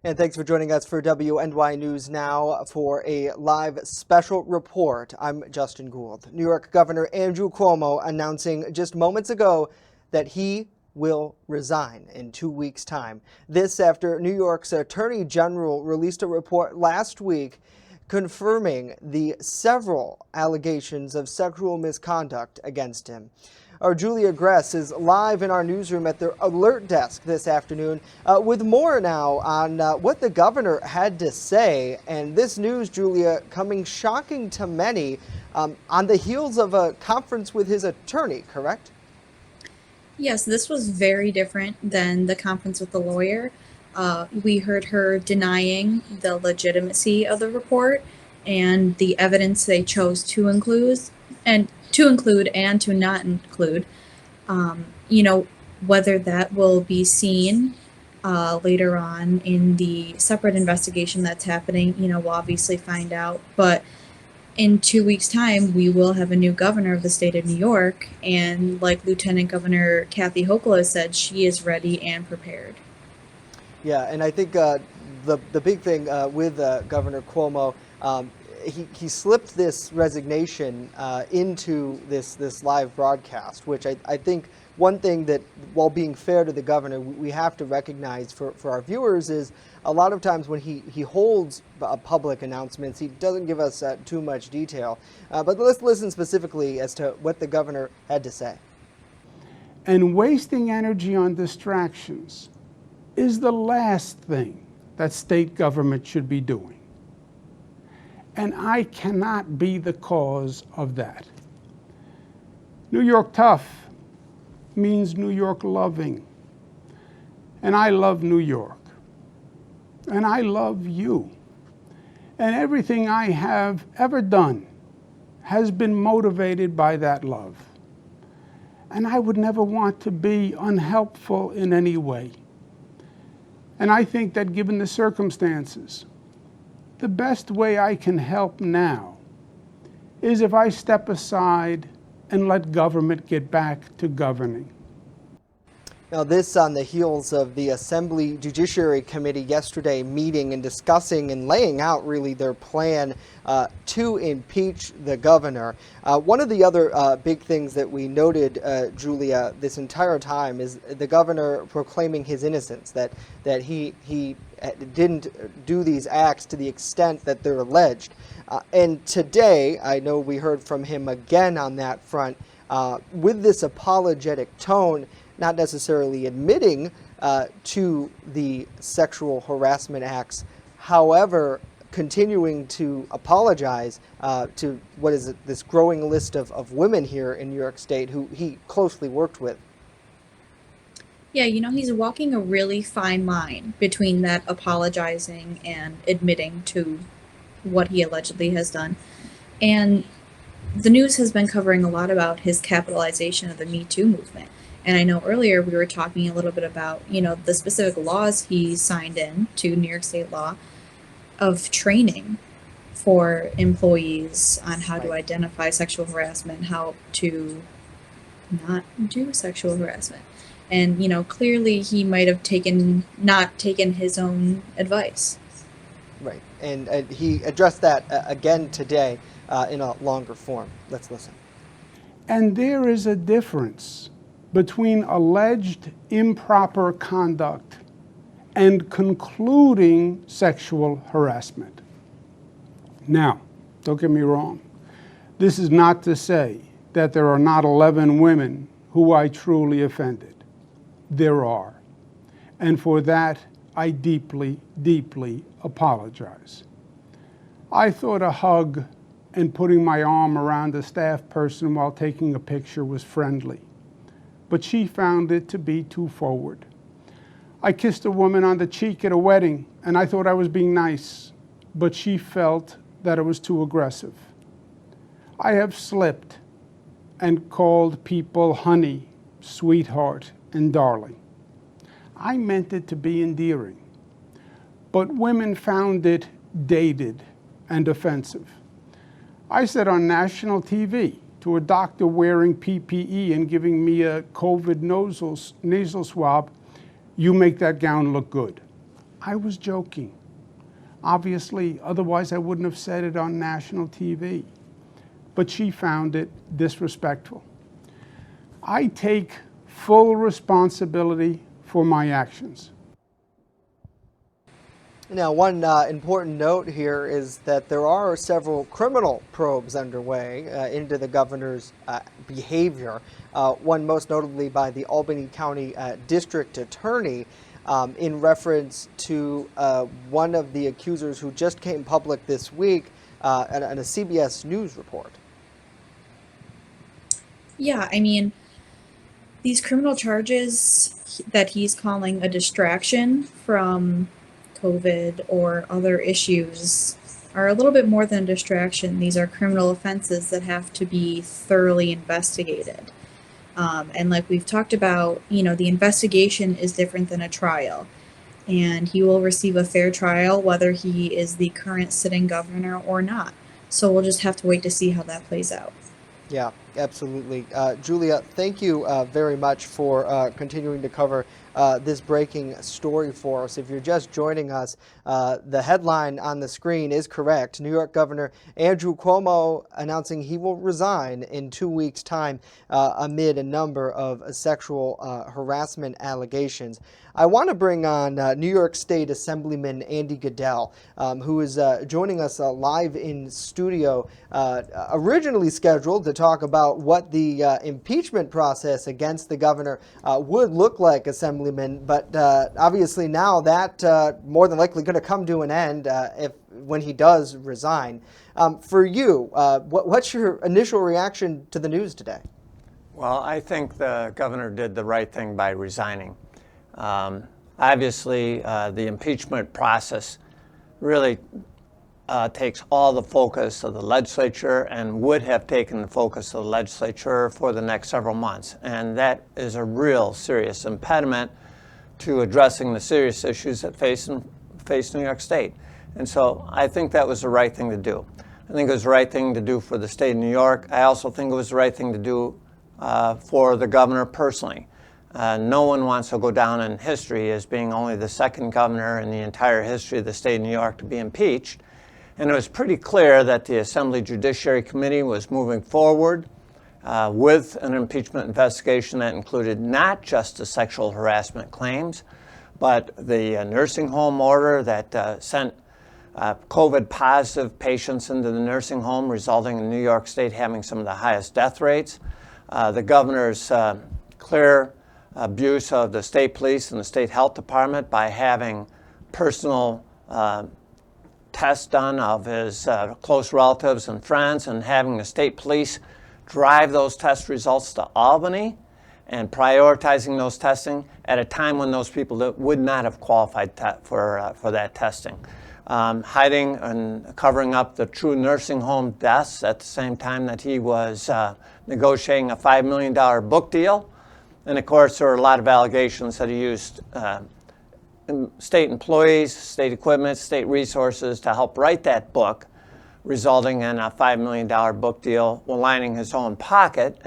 And thanks for joining us for WNY News Now for a live special report. I'm Justin Gould. New York Governor Andrew Cuomo announcing just moments ago that he will resign in 2 weeks' time. This after New York's Attorney General released a report last week confirming the several allegations of sexual misconduct against him. Our Julia Gress is live in our newsroom at the alert desk this afternoon with more now on what the governor had to say. And this news, Julia, coming shocking to many on the heels of a conference with his attorney, correct? Yes, this was very different than the conference with the lawyer. We heard her denying the legitimacy of the report and the evidence they chose to include and to not include. Whether that will be seen later on in the separate investigation that's happening, we'll obviously find out. But in 2 weeks' time, we will have a new governor of the state of New York. And like Lieutenant Governor Kathy Hochul said, she is ready and prepared. Yeah, and I think the big thing with Governor Cuomo, he slipped this resignation into this live broadcast, which I think one thing that, while being fair to the governor, we have to recognize for our viewers is a lot of times when he holds public announcements, he doesn't give us too much detail. But let's listen specifically as to what the governor had to say. And wasting energy on distractions is the last thing that state government should be doing. And I cannot be the cause of that. New York tough means New York loving. And I love New York. And I love you. And everything I have ever done has been motivated by that love. And I would never want to be unhelpful in any way. And I think that given the circumstances, the best way I can help now is if I step aside and let government get back to governing. Now, this on the heels of the Assembly Judiciary Committee yesterday meeting and discussing and laying out really their plan to impeach the governor. One of the other big things that we noted, Julia, this entire time is the governor proclaiming his innocence, that he didn't do these acts to the extent that they're alleged. And today, I know we heard from him again on that front with this apologetic tone, not necessarily admitting to the sexual harassment acts, however, continuing to apologize to what is this growing list of women here in New York State who he closely worked with. Yeah, he's walking a really fine line between that apologizing and admitting to what he allegedly has done. And the news has been covering a lot about his capitalization of the Me Too movement. And I know earlier we were talking a little bit about, the specific laws he signed in to New York State law of training for employees on how to identify sexual harassment, how to not do sexual harassment. And, clearly he might have not taken his own advice. Right. And he addressed that again today in a longer form. Let's listen. And there is a difference between alleged improper conduct and concluding sexual harassment. Now, don't get me wrong. This is not to say that there are not 11 women who I truly offended. There are. And for that, I deeply, deeply apologize. I thought a hug and putting my arm around a staff person while taking a picture was friendly, but she found it to be too forward. I kissed a woman on the cheek at a wedding, and I thought I was being nice, but she felt that it was too aggressive. I have slipped and called people honey, sweetheart, and darling. I meant it to be endearing, but women found it dated and offensive. I said on national TV to a doctor wearing PPE and giving me a COVID nasal swab, "You make that gown look good." I was joking. Obviously, otherwise I wouldn't have said it on national TV. But she found it disrespectful. I take full responsibility for my actions. Now, one important note here is that there are several criminal probes underway into the governor's behavior, one most notably by the Albany County District Attorney in reference to one of the accusers who just came public this week in a CBS News report. Yeah, I mean, these criminal charges that he's calling a distraction from COVID or other issues are a little bit more than a distraction. These are criminal offenses that have to be thoroughly investigated. And like we've talked about, the investigation is different than a trial. And he will receive a fair trial whether he is the current sitting governor or not. So we'll just have to wait to see how that plays out. Yeah, absolutely. Julia, thank you very much for continuing to cover this breaking story for us. If you're just joining us, the headline on the screen is correct. New York Governor Andrew Cuomo announcing he will resign in 2 weeks' time amid a number of sexual harassment allegations. I want to bring on New York State Assemblyman Andy Goodell, who is joining us live in studio, originally scheduled to talk about what the impeachment process against the governor would look like, Assemblyman. But obviously now that more than likely going to come to an end when he does resign. For you, what's your initial reaction to the news today? Well, I think the governor did the right thing by resigning. Obviously, the impeachment process really takes all the focus of the legislature and would have taken the focus of the legislature for the next several months. And that is a real serious impediment to addressing the serious issues that face New York State. And so I think that was the right thing to do. I think it was the right thing to do for the state of New York. I also think it was the right thing to do for the governor personally. No one wants to go down in history as being only the second governor in the entire history of the state of New York to be impeached. And it was pretty clear that the Assembly Judiciary Committee was moving forward with an impeachment investigation that included not just the sexual harassment claims, but the nursing home order that sent COVID positive patients into the nursing home, resulting in New York State having some of the highest death rates. The governor's clear abuse of the state police and the state health department by having personal tests done of his close relatives and friends, and having the state police drive those test results to Albany and prioritizing those testing at a time when those people that would not have qualified for that testing. Hiding and covering up the true nursing home deaths at the same time that he was negotiating a $5 million book deal. And of course, there are a lot of allegations that he used state employees, state equipment, state resources to help write that book, resulting in a $5 million book deal, while lining his own pocket,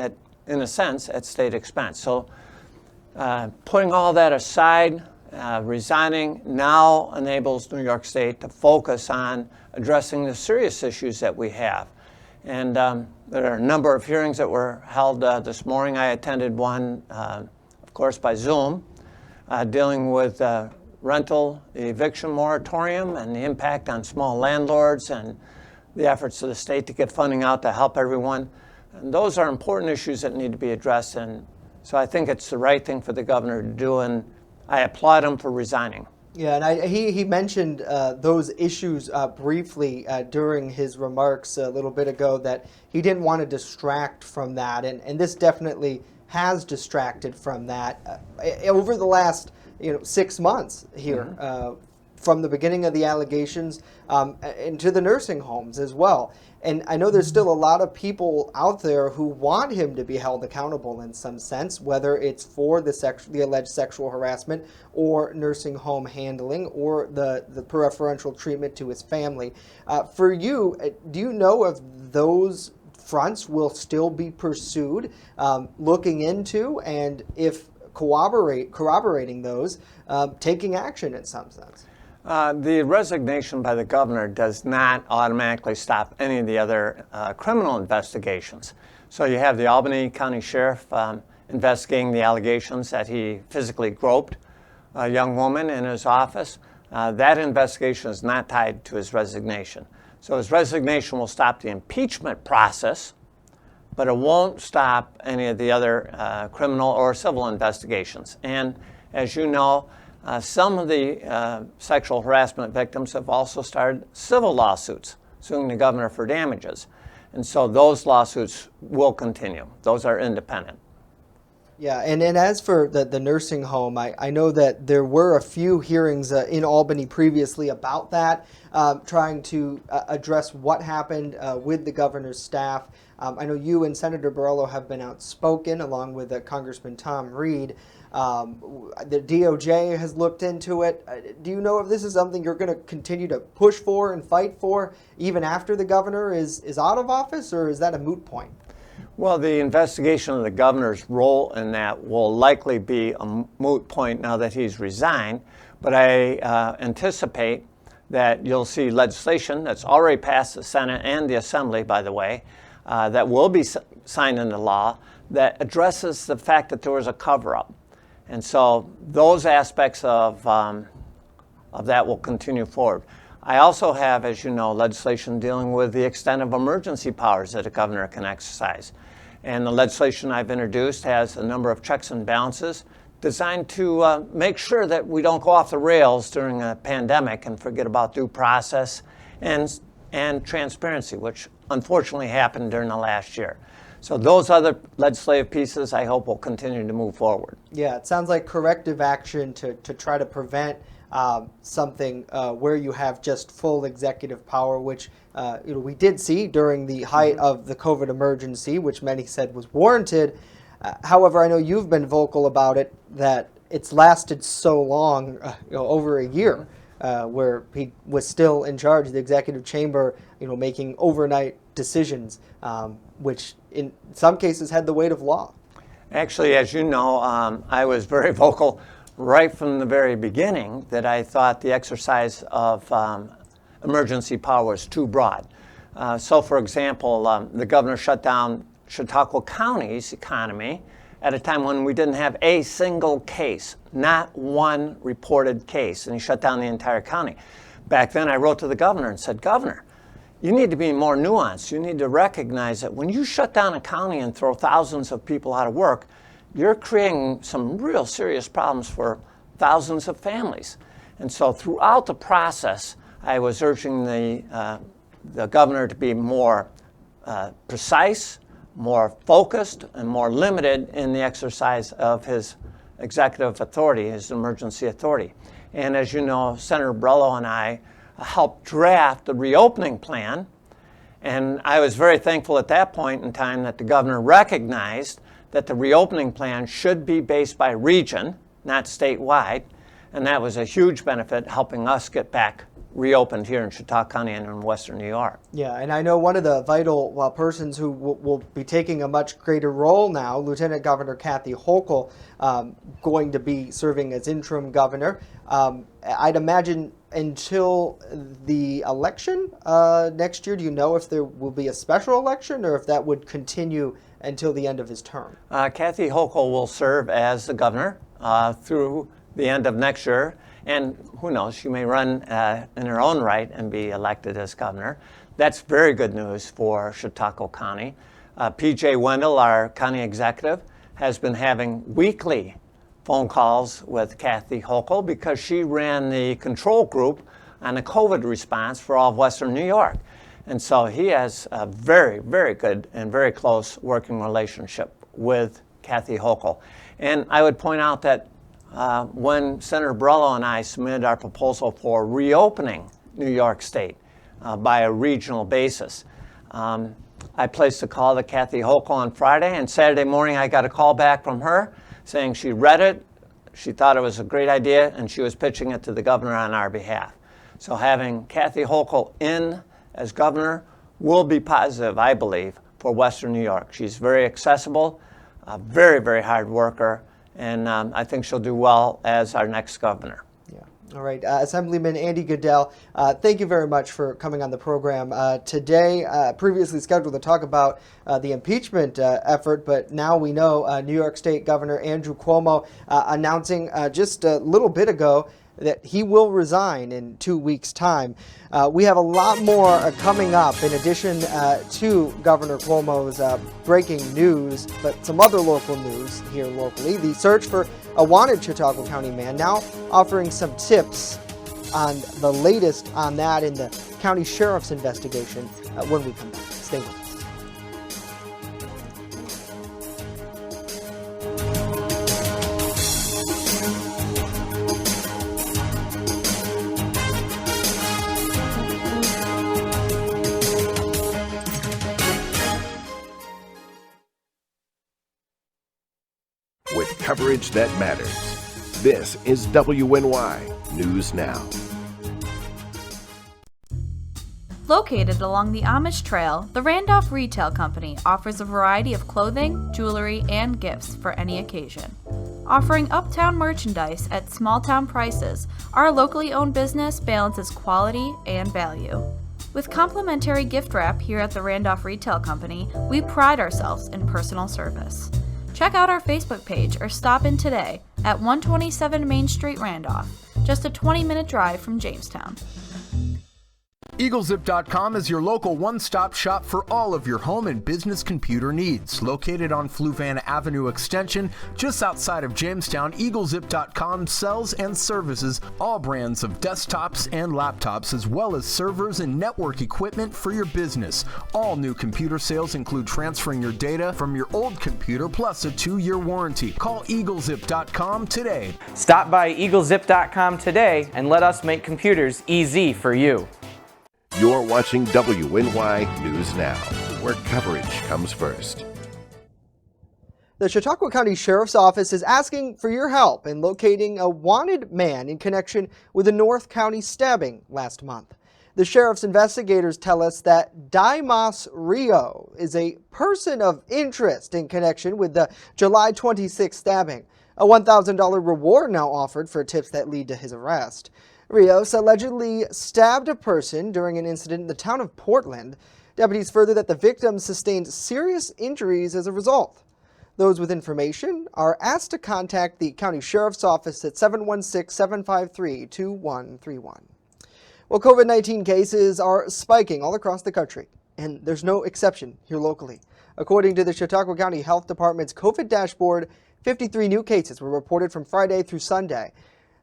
in a sense, at state expense. So putting all that aside, resigning now enables New York State to focus on addressing the serious issues that we have. And there are a number of hearings that were held this morning. I attended one, of course, by Zoom, dealing with rental eviction moratorium and the impact on small landlords and the efforts of the state to get funding out to help everyone. And those are important issues that need to be addressed. And so I think it's the right thing for the governor to do, and I applaud him for resigning. Yeah, and he mentioned those issues briefly during his remarks a little bit ago, that he didn't want to distract from that, and this definitely has distracted from that over the last 6 months here, from the beginning of the allegations into the nursing homes as well. And I know there's still a lot of people out there who want him to be held accountable in some sense, whether it's for the alleged sexual harassment or nursing home handling or the preferential treatment to his family. For you, do you know if those fronts will still be pursued, looking into, and if corroborating those, taking action in some sense? The resignation by the governor does not automatically stop any of the other criminal investigations. So you have the Albany County Sheriff investigating the allegations that he physically groped a young woman in his office. That investigation is not tied to his resignation. So his resignation will stop the impeachment process, but it won't stop any of the other criminal or civil investigations. And as you know, some of the sexual harassment victims have also started civil lawsuits suing the governor for damages. And so those lawsuits will continue. Those are independent. Yeah, and as for the nursing home, I know that there were a few hearings in Albany previously about that, trying to address what happened with the governor's staff. I know you and Senator Borrello have been outspoken, along with Congressman Tom Reed. The DOJ has looked into it. Do you know if this is something you're going to continue to push for and fight for, even after the governor is out of office, or is that a moot point? Well, the investigation of the governor's role in that will likely be a moot point now that he's resigned, but I anticipate that you'll see legislation that's already passed the Senate and the Assembly, by the way, that will be signed into law that addresses the fact that there was a cover-up. And so those aspects of that will continue forward. I also have, as you know, legislation dealing with the extent of emergency powers that a governor can exercise. And the legislation I've introduced has a number of checks and balances designed to make sure that we don't go off the rails during a pandemic and forget about due process and transparency, which unfortunately happened during the last year. So those other legislative pieces I hope will continue to move forward. Yeah, it sounds like corrective action to try to prevent something where you have just full executive power, which we did see during the height of the COVID emergency, which many said was warranted. However, I know you've been vocal about it, that it's lasted so long, over a year, where he was still in charge of the executive chamber, making overnight decisions, which in some cases had the weight of law. Actually, as you know, I was very vocal right from the very beginning that I thought the exercise of emergency power was too broad. So, for example, the governor shut down Chautauqua County's economy at a time when we didn't have a single case, not one reported case, and he shut down the entire county. Back then, I wrote to the governor and said, Governor, you need to be more nuanced. You need to recognize that when you shut down a county and throw thousands of people out of work, you're creating some real serious problems for thousands of families. And so throughout the process, I was urging the governor to be more precise, more focused, and more limited in the exercise of his executive authority, his emergency authority. And as you know, Senator Borrello and I helped draft the reopening plan. And I was very thankful at that point in time that the governor recognized that the reopening plan should be based by region, not statewide. And that was a huge benefit, helping us get back reopened here in Chautauqua County and in Western New York. Yeah, and I know one of the vital persons who will be taking a much greater role now, Lieutenant Governor Kathy Hochul, going to be serving as interim governor. I'd imagine until the election next year. Do you know if there will be a special election or if that would continue until the end of his term? Kathy Hochul will serve as the governor through the end of next year. And who knows, she may run in her own right and be elected as governor. That's very good news for Chautauqua County. P.J. Wendell, our county executive, has been having weekly phone calls with Kathy Hochul because she ran the control group on the COVID response for all of Western New York. And so he has a very, very good and very close working relationship with Kathy Hochul. And I would point out that when Senator Borrello and I submitted our proposal for reopening New York State by a regional basis, I placed a call to Kathy Hochul on Friday, and Saturday morning I got a call back from her saying she read it, she thought it was a great idea, and she was pitching it to the governor on our behalf. So having Kathy Hochul in as governor will be positive, I believe, for Western New York. She's very accessible, a very, very hard worker, and I think she'll do well as our next governor. Yeah. All right, Assemblyman Andy Goodell, thank you very much for coming on the program today. Previously scheduled to talk about the impeachment effort, but now we know New York State Governor Andrew Cuomo announcing just a little bit ago that he will resign in 2 weeks' time. We have a lot more coming up in addition to Governor Cuomo's breaking news, but some other local news here locally. The search for a wanted Chautauqua County man, now offering some tips on the latest on that in the county sheriff's investigation when we come back. Stay with us. With coverage that matters. This is WNY News Now. Located along the Amish Trail, the Randolph Retail Company offers a variety of clothing, jewelry, and gifts for any occasion. Offering uptown merchandise at small-town prices, our locally owned business balances quality and value. With complimentary gift wrap here at the Randolph Retail Company, we pride ourselves in personal service. Check out our Facebook page or stop in today at 127 Main Street, Randolph, just a 20-minute drive from Jamestown. EagleZip.com is your local one-stop shop for all of your home and business computer needs. Located on Fluvanna Avenue Extension, just outside of Jamestown, EagleZip.com sells and services all brands of desktops and laptops, as well as servers and network equipment for your business. All new computer sales include transferring your data from your old computer, plus a 2-year warranty. Call EagleZip.com today. Stop by EagleZip.com today and let us make computers easy for you. You're watching WNY News Now, where coverage comes first. The Chautauqua County Sheriff's Office is asking for your help in locating a wanted man in connection with a North County stabbing last month. The sheriff's investigators tell us that Dimas Rio is a person of interest in connection with the July 26th stabbing. A $1,000 reward now offered for tips that lead to his arrest. Rios allegedly stabbed a person during an incident in the town of Portland. Deputies further that the victim sustained serious injuries as a result. Those with information are asked to contact the County Sheriff's Office at 716-753-2131. Well, COVID-19 cases are spiking all across the country, and there's no exception here locally. According to the Chautauqua County Health Department's COVID dashboard, 53 new cases were reported from Friday through Sunday.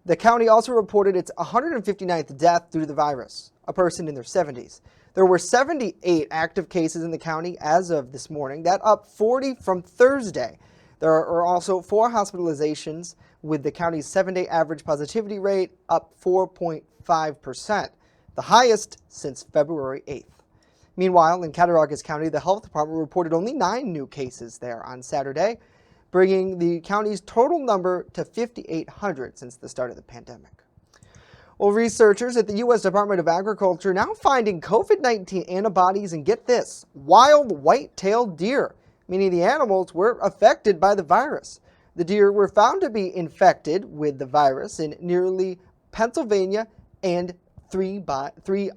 The county also reported its 159th death due to the virus, a person in their 70s. There were 78 active cases in the county as of this morning, that up 40 from Thursday. There are also 4 hospitalizations, with the county's 7-day average positivity rate up 4.5%, the highest since February 8th. Meanwhile, in Cattaraugus County, the health department reported only 9 new cases there on Saturday, bringing the county's total number to 5,800 since the start of the pandemic. Well, researchers at the U.S. Department of Agriculture now finding COVID-19 antibodies in, get this, wild white-tailed deer, meaning the animals were affected by the virus. The deer were found to be infected with the virus in nearly Pennsylvania and 3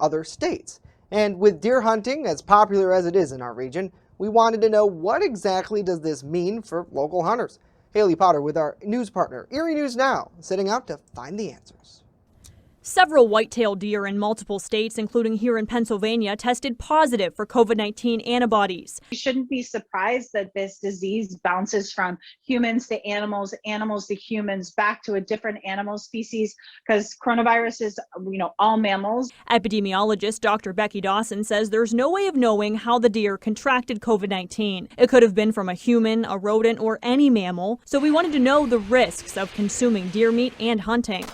other states. And with deer hunting as popular as it is in our region, we wanted to know, what exactly does this mean for local hunters? Haley Potter with our news partner, Erie News Now, setting out to find the answers. Several white-tailed deer in multiple states, including here in Pennsylvania, tested positive for COVID-19 antibodies. You shouldn't be surprised that this disease bounces from humans to animals, animals to humans, back to a different animal species, because coronavirus is, all mammals. Epidemiologist Dr. Becky Dawson says there's no way of knowing how the deer contracted COVID-19. It could have been from a human, a rodent, or any mammal, so we wanted to know the risks of consuming deer meat and hunting.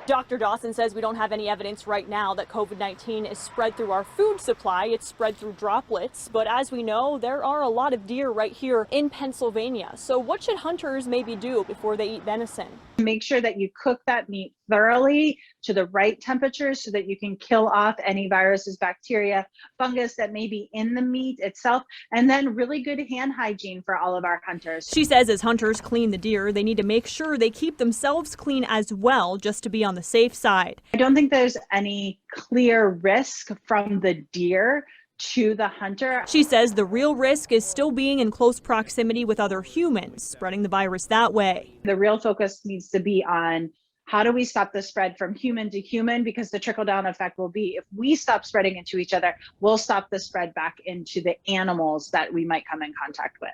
Dr. Dawson says we don't have any evidence right now that COVID-19 is spread through our food supply. It's spread through droplets. But as we know, there are a lot of deer right here in Pennsylvania. So what should hunters maybe do before they eat venison? Make sure that you cook that meat thoroughly to the right temperatures so that you can kill off any viruses, bacteria, fungus that may be in the meat itself, and then really good hand hygiene for all of our hunters. She says as hunters clean the deer, they need to make sure they keep themselves clean as well, just to be on the safe side. I don't think there's any clear risk from the deer to the hunter. She says the real risk is still being in close proximity with other humans, spreading the virus that way. The real focus needs to be on how do we stop the spread from human to human, because the trickle-down effect will be if we stop spreading into each other, we'll stop the spread back into the animals that we might come in contact with.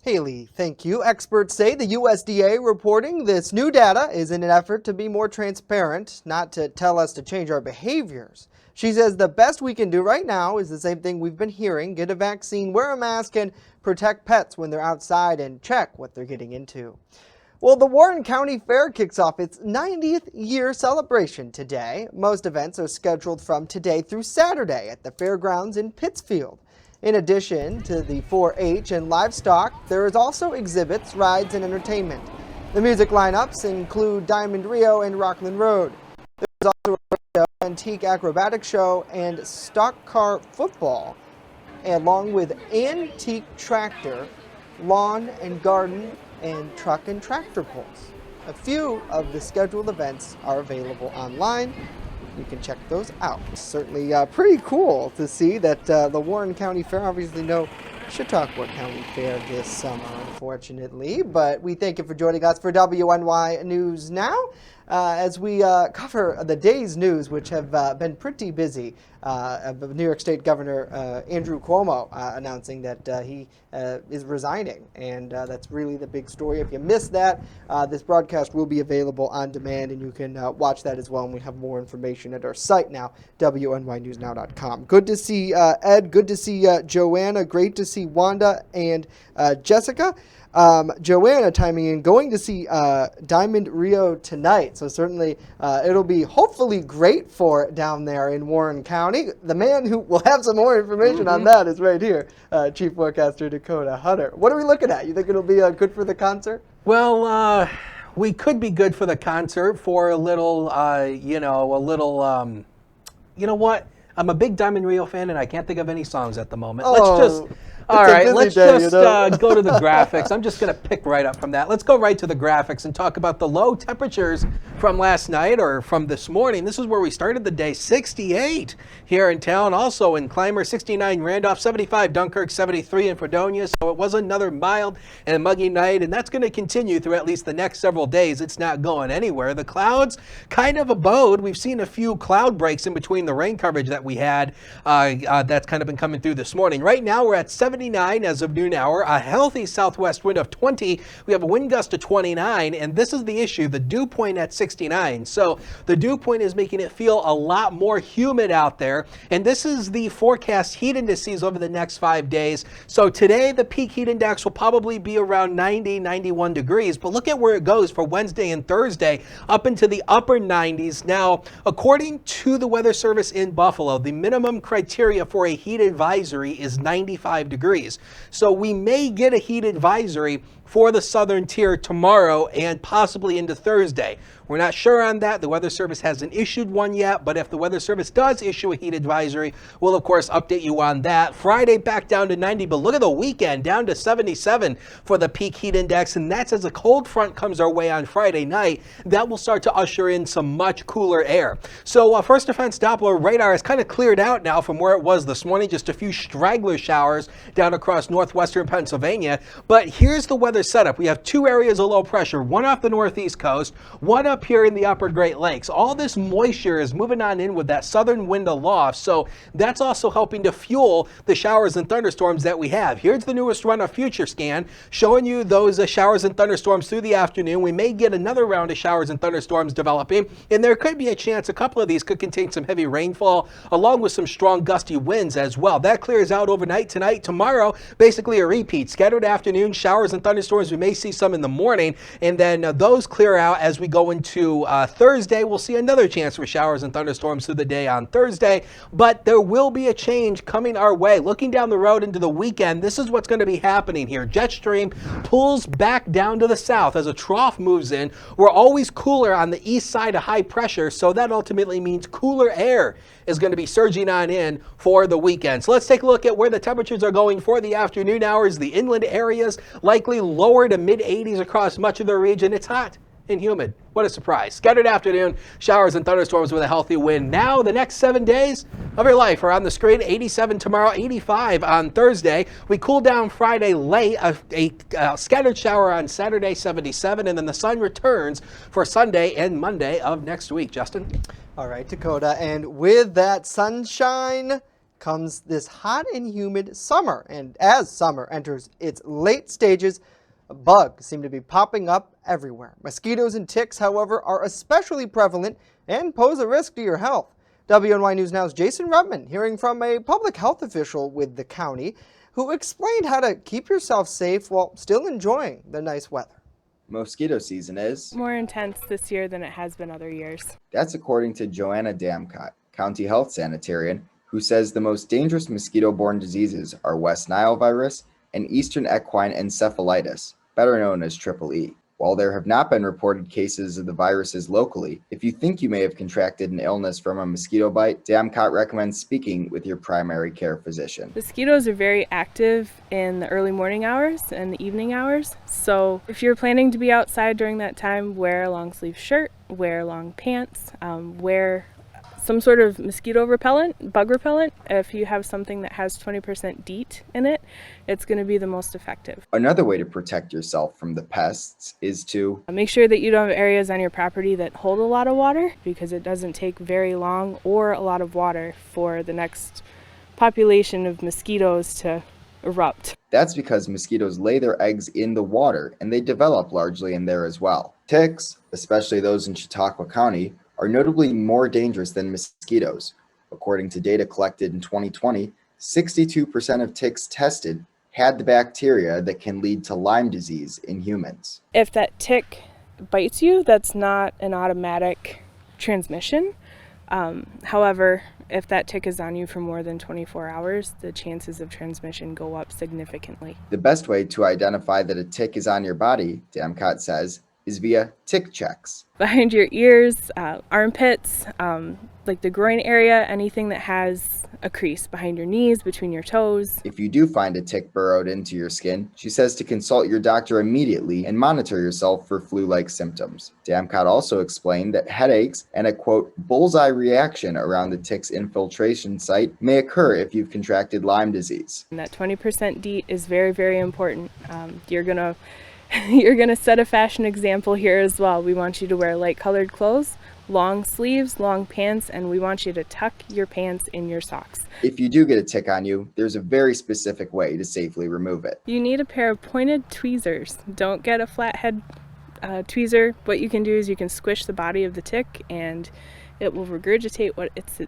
Haley, thank you. Experts say the USDA reporting this new data is in an effort to be more transparent, not to tell us to change our behaviors. She says the best we can do right now is the same thing we've been hearing: get a vaccine, wear a mask, and protect pets when they're outside and check what they're getting into. Well, the Warren County Fair kicks off its 90th year celebration today. Most events are scheduled from today through Saturday at the fairgrounds in Pittsfield. In addition to the 4-H and livestock, there is also exhibits, rides, and entertainment. The music lineups include Diamond Rio and Rockland Road. There's also an antique acrobatic show and stock car football, along with antique tractor, lawn and garden, and truck and tractor pulls. A few of the scheduled events are available online. You can check those out. Certainly pretty cool to see that the Warren County Fair, obviously no Chautauqua County Fair this summer, unfortunately. But we thank you for joining us for WNY News Now as we cover the day's news, which have been pretty busy. New York State Governor Andrew Cuomo announcing that he is resigning, and that's really the big story. If you missed that, this broadcast will be available on demand, and you can watch that as well, and we have more information at our site now, WNYNewsNow.com. Good to see Ed, good to see Joanna, great to see Wanda and Jessica. Joanna timing in, going to see Diamond Rio tonight, so certainly it'll be hopefully great for down there in Warren County. The man who will have some more information on that is right here, Chief Forecaster Dakota Hunter. What are we looking at? You think it'll be good for the concert? Well, we could be good for the concert for a little, you know what? I'm a big Diamond Rio fan, and I can't think of any songs at the moment. Let's just go to the graphics. I'm just going to pick right up from that. Let's go right to the graphics and talk about the low temperatures from last night or from this morning. This is where we started the day. 68 here in town. Also in Clymer, 69 Randolph, 75 Dunkirk, 73 in Fredonia. So it was another mild and muggy night, and that's going to continue through at least the next several days. It's not going anywhere. The clouds kind of abode. We've seen a few cloud breaks in between the rain coverage that we had. That's kind of been coming through this morning. Right now we're at 79 as of noon hour, a healthy southwest wind of 20. We have a wind gust of 29, and this is the issue, the dew point at 69. So the dew point is making it feel a lot more humid out there, and this is the forecast heat indices over the next 5 days. So today the peak heat index will probably be around 90, 91 degrees, but look at where it goes for Wednesday and Thursday, up into the upper 90s. Now, according to the Weather Service in Buffalo, the minimum criteria for a heat advisory is 95 degrees. So we may get a heat advisory for the southern tier tomorrow and possibly into Thursday. We're not sure on that. The Weather Service hasn't issued one yet, but if the Weather Service does issue a heat advisory, we'll of course update you on that. Friday back down to 90, but look at the weekend, down to 77 for the peak heat index, and that's as a cold front comes our way on Friday night. That will start to usher in some much cooler air. So First Defense Doppler radar is kind of cleared out now from where it was this morning, just a few straggler showers down across northwestern Pennsylvania. But here's the weather setup. We have two areas of low pressure, one off the northeast coast, one up here in the upper Great Lakes. All this moisture is moving on in with that southern wind aloft, so that's also helping to fuel the showers and thunderstorms that we have. Here's the newest run of Future Scan showing you those showers and thunderstorms through the afternoon. We may get another round of showers and thunderstorms developing, and there could be a chance a couple of these could contain some heavy rainfall along with some strong gusty winds as well. That clears out overnight tonight. Tomorrow, basically a repeat. Scattered afternoon showers and thunderstorms thunderstorms. We may see some in the morning, and then those clear out as we go into Thursday. We'll see another chance for showers and thunderstorms through the day on Thursday, but there will be a change coming our way. Looking down the road into the weekend, this is what's going to be happening here. Jet stream pulls back down to the south as a trough moves in. We're always cooler on the east side of high pressure, so that ultimately means cooler air is going to be surging on in for the weekend. So let's take a look at where the temperatures are going for the afternoon hours. The inland areas likely lower to mid 80s across much of the region. It's hot and humid. What a surprise. Scattered afternoon showers and thunderstorms with a healthy wind. Now the next 7 days of your life are on the screen. 87 tomorrow, 85 on Thursday. We cool down Friday late, a scattered shower on Saturday, 77, and then the sun returns for Sunday and Monday of next week. Justin? All right, Dakota, and with that sunshine comes this hot and humid summer. And as summer enters its late stages, bugs seem to be popping up everywhere. Mosquitoes and ticks, however, are especially prevalent and pose a risk to your health. WNY News Now's Jason Rutman hearing from a public health official with the county who explained how to keep yourself safe while still enjoying the nice weather. Mosquito season is more intense this year than it has been other years. That's according to Joanna Damcott, County Health Sanitarian, who says the most dangerous mosquito-borne diseases are West Nile virus and Eastern equine encephalitis, better known as Triple E. While there have not been reported cases of the viruses locally, if you think you may have contracted an illness from a mosquito bite, Damcott recommends speaking with your primary care physician. Mosquitoes are very active in the early morning hours and the evening hours, so if you're planning to be outside during that time, wear a long sleeve shirt, wear long pants, wear some sort of mosquito repellent, bug repellent. If you have something that has 20% DEET in it, it's going to be the most effective. Another way to protect yourself from the pests is to make sure that you don't have areas on your property that hold a lot of water, because it doesn't take very long or a lot of water for the next population of mosquitoes to erupt. That's because mosquitoes lay their eggs in the water and they develop largely in there as well. Ticks, especially those in Chautauqua County, are notably more dangerous than mosquitoes. According to data collected in 2020, 62% of ticks tested had the bacteria that can lead to Lyme disease in humans. If that tick bites you, that's not an automatic transmission. However, if that tick is on you for more than 24 hours, the chances of transmission go up significantly. The best way to identify that a tick is on your body, Damcott says, is via tick checks. Behind your ears, armpits, like the groin area, anything that has a crease behind your knees, between your toes. If you do find a tick burrowed into your skin, she says to consult your doctor immediately and monitor yourself for flu-like symptoms. Damcott also explained that headaches and a, quote, bullseye reaction around the tick's infiltration site may occur if you've contracted Lyme disease. And that 20% DEET is very, very important. You're gonna set a fashion example here as well. We want you to wear light colored clothes, long sleeves, long pants, and we want you to tuck your pants in your socks. If you do get a tick on you, there's a very specific way to safely remove it. You need a pair of pointed tweezers. Don't get a flathead tweezer. What you can do is you can squish the body of the tick and it will regurgitate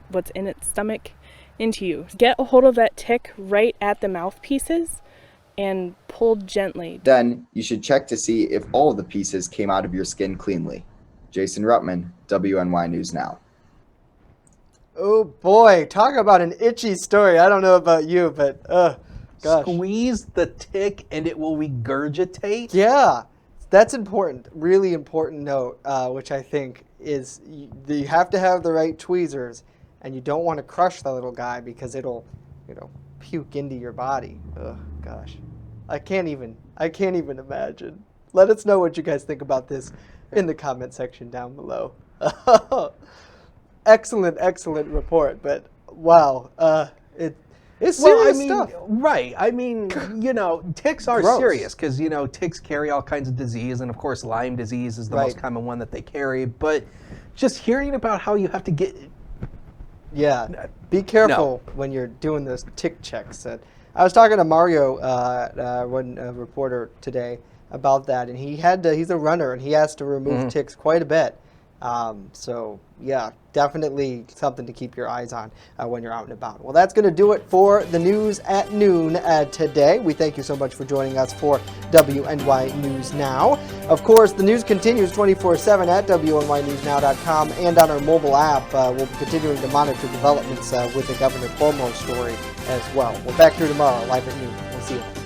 what's in its stomach into you. Get a hold of that tick right at the mouthpieces and pull gently. Then you should check to see if all of the pieces came out of your skin cleanly. Jason Rutman, WNY News Now. Oh boy, talk about an itchy story. I don't know about you, but gosh. Squeeze the tick and it will regurgitate? Yeah, that's important. Really important note, which I think is you have to have the right tweezers, and you don't want to crush the little guy because it'll, puke into your body. Oh gosh, I can't even imagine. Let us know what you guys think about this in the comment section down below. Excellent report, but wow, it's serious stuff. Right. I mean, ticks are Gross. serious because, ticks carry all kinds of disease. And of course, Lyme disease is the most common one that they carry. But just hearing about how you have to get... Yeah, be careful when you're doing those tick checks. I was talking to Mario, one reporter today, about that, and he's a runner, and he has to remove ticks quite a bit. So yeah, definitely something to keep your eyes on when you're out and about. Well, that's going to do it for the news at noon today. We thank you so much for joining us for WNY News Now. Of course, the news continues 24/7 at WNYNewsNow.com and on our mobile app. We'll be continuing to monitor developments with the Governor Cuomo story as well. We're back here tomorrow, live at noon. We'll see you.